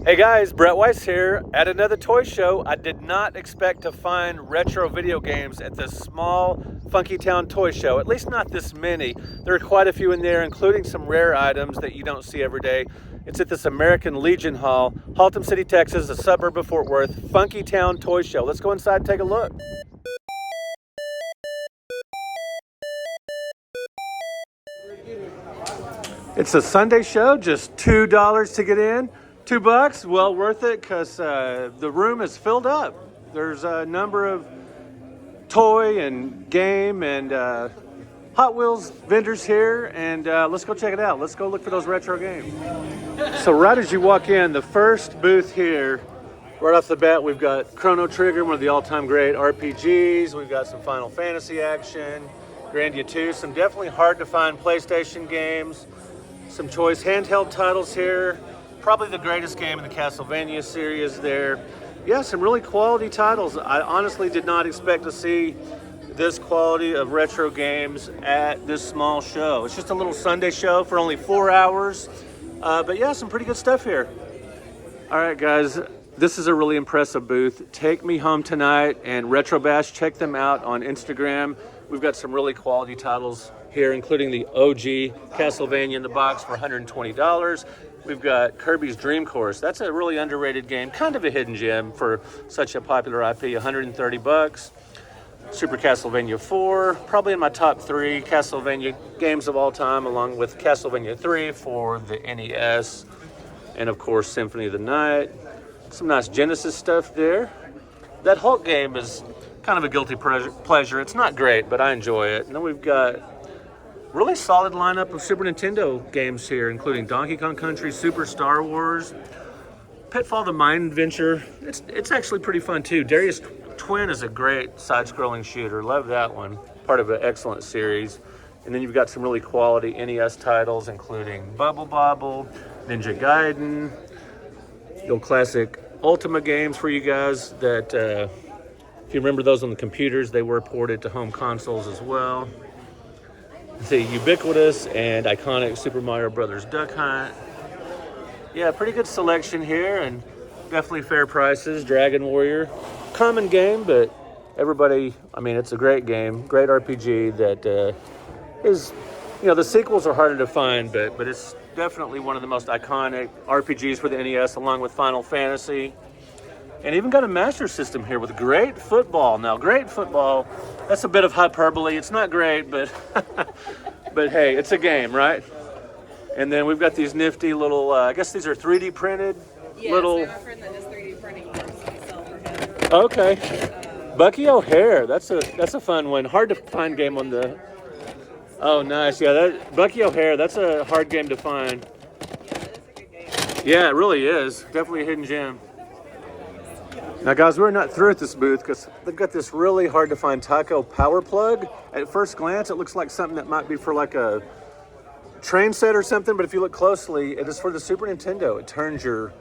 Hey guys, Brett Weiss here at another toy show. I did not expect to find retro video games at this small Funky Town toy show, at least not this many. There are quite a few in there, including some rare items that you don't see every day. It's at this American Legion Hall, Haltom City, Texas, a suburb of Fort Worth, Funky Town toy show. Let's go inside and take a look. It's a Sunday show, just $2 to get in. $2, well worth it because the room is filled up. There's a number of toy and game and Hot Wheels vendors here, and let's go check it out. Let's go look for those retro games. So right as you walk in, the first booth here, right off the bat, we've got Chrono Trigger, one of the all-time great RPGs. We've got some Final Fantasy action, Grandia 2, some definitely hard to find PlayStation games, some choice handheld titles here. Probably the greatest game in the Castlevania series there. Yeah, some really quality titles. I honestly did not expect to see this quality of retro games at this small show. It's just a little Sunday show for only 4 hours. But yeah, some pretty good stuff here. All right, guys, this is a really impressive booth. Take Me Home Tonight and Retro Bash. Check them out on Instagram. We've got some really quality titles here, including the OG Castlevania in the box for $120. We've got Kirby's Dream Course. That's a really underrated game, kind of a hidden gem for such a popular IP, $130. Super Castlevania 4, probably in my top 3 Castlevania games of all time, along with Castlevania 3 for the NES, and of course Symphony of the Night. Some nice Genesis stuff there. That Hulk game is kind of a guilty pleasure. It's not great, but I enjoy it. And then we've got really solid lineup of Super Nintendo games here, including Donkey Kong Country, Super Star Wars, Pitfall the Mind Adventure. It's actually pretty fun too. Darius Twin is a great side-scrolling shooter. Love that one. Part of an excellent series. And then you've got some really quality NES titles, including Bubble Bobble, Ninja Gaiden, the old classic Ultima games for you guys that, if you remember those on the computers, they were ported to home consoles as well. The ubiquitous and iconic Super Mario Brothers Duck Hunt. Yeah, pretty good selection here and definitely fair prices. Dragon Warrior, common game, but everybody, I mean, it's a great game, great RPG that is, you know, the sequels are harder to find, but it's definitely one of the most iconic RPGs for the NES, along with Final Fantasy. And even got a Master System here with great football. Now, great football, that's a bit of hyperbole. It's not great, but but hey, it's a game, right? And then we've got these nifty little, I guess these are 3D printed little... Yes, I have a friend that does 3D printing games to sell for him. Okay. Bucky O'Hare, that's a fun one. Hard to find game on the... Oh, nice. Yeah, that Bucky O'Hare, that's a hard game to find. Yeah, that is a good game. Yeah, it really is. Definitely a hidden gem. Now guys, we're not through at this booth because they've got this really hard to find Taco power plug. At first glance, it looks like something that might be for like a train set or something, but if you look closely, it is for the Super Nintendo. It turns your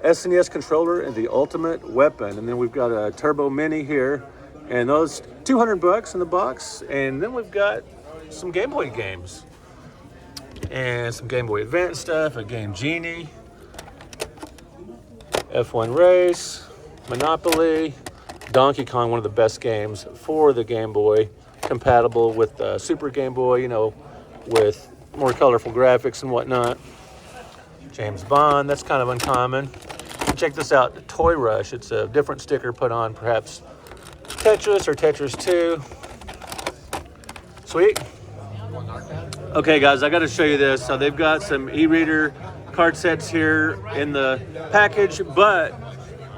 SNES controller into the ultimate weapon. And then we've got a Turbo Mini here, and those $200 in the box. And then we've got some Game Boy games and some Game Boy Advance stuff, a Game Genie, F1 Race, Monopoly, Donkey Kong, one of the best games for the Game Boy, compatible with Super Game Boy, you know, with more colorful graphics and whatnot. James Bond, that's kind of uncommon. Check this out, Toy Rush. It's a different sticker put on perhaps Tetris or Tetris 2. Sweet. Okay guys, I got to show you this. So they've got some e-reader card sets here in the package, but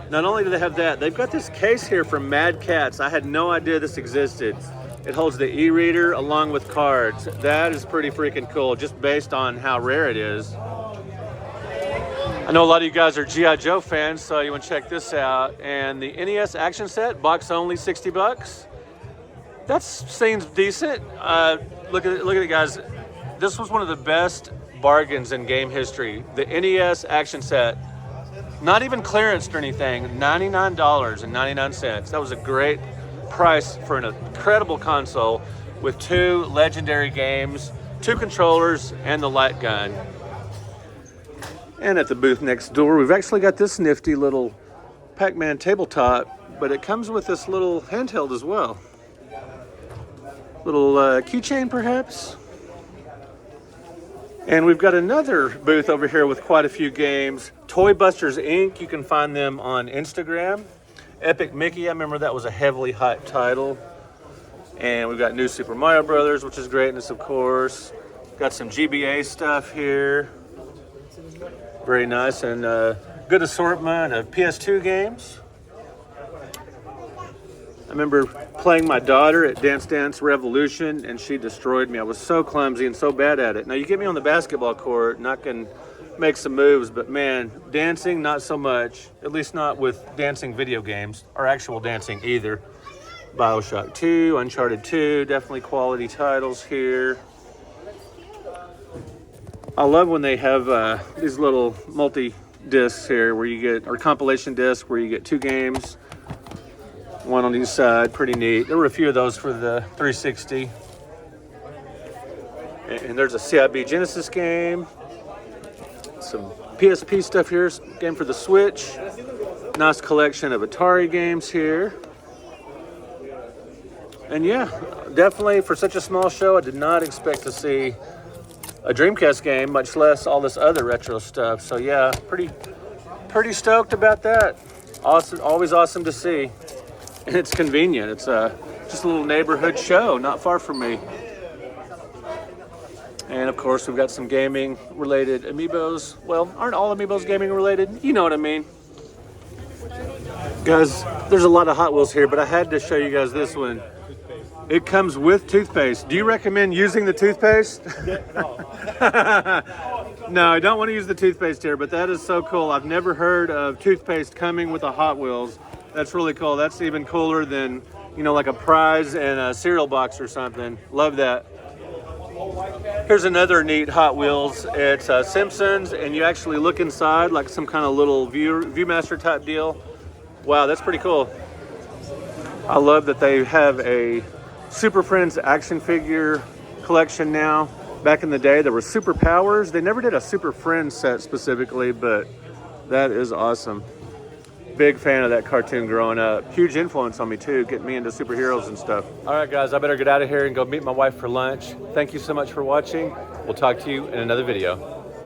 not only do they have that, they've got this case here from Mad Cats. I had no idea this existed. It holds the e-reader along with cards. That is pretty freaking cool, just based on how rare it is. I know a lot of you guys are G.I. Joe fans, so you want to check this out. And the NES Action Set, box only, $60. That seems decent. Look at it, guys. This was one of the best bargains in game history. The NES Action Set. Not even clearanced or anything, $99.99. That was a great price for an incredible console with 2 legendary games, 2 controllers, and the light gun. And at the booth next door, we've actually got this nifty little PacMan Tabletop, but it comes with this little handheld as well. Little keychain, perhaps. And we've got another booth over here with quite a few games. Toybusters Inc. You can find them on Instagram. Epic Mickey, I remember that was a heavily hyped title. And we've got New Super Mario Brothers, which is greatness, of course. Got some GBA stuff here. Very nice, and good assortment of PS2 games. I remember playing my daughter at Dance Dance Revolution, and she destroyed me. I was so clumsy and so bad at it. Now, you get me on the basketball court, and I can make some moves, but man, dancing, not so much. At least not with dancing video games, or actual dancing either. BioShock 2, Uncharted 2, definitely quality titles here. I love when they have these little multi-discs here where you get, or compilation disc where you get 2 games. One on each side, pretty neat. There were a few of those for the 360. And there's a CIB Genesis game. Some PSP stuff here, game for the Switch. Nice collection of Atari games here. And yeah, definitely for such a small show, I did not expect to see a Dreamcast game, much less all this other retro stuff. So yeah, pretty stoked about that. Awesome, always awesome to see. And it's convenient. It's just a little neighborhood show, not far from me. And of course, we've got some gaming related amiibos. Well, aren't all amiibos gaming related? You know what I mean. Guys, there's a lot of Hot Wheels here, but I had to show you guys this one. It comes with toothpaste. Do you recommend using the toothpaste? No, I don't want to use the toothpaste here, but that is so cool. I've never heard of toothpaste coming with a Hot Wheels. That's really cool. That's even cooler than, you know, like a prize and a cereal box or something. Love that. Here's another neat Hot Wheels. It's Simpsons, and you actually look inside like some kind of little Viewmaster type deal. Wow, that's pretty cool. I love that they have a Super Friends action figure collection now. Back in the day, there were Super Powers. They never did a Super Friends set specifically, but that is awesome. Big fan of that cartoon growing up. Huge influence on me too, getting me into superheroes and stuff. All right, guys, I better get out of here and go meet my wife for lunch. Thank you so much for watching. We'll talk to you in another video.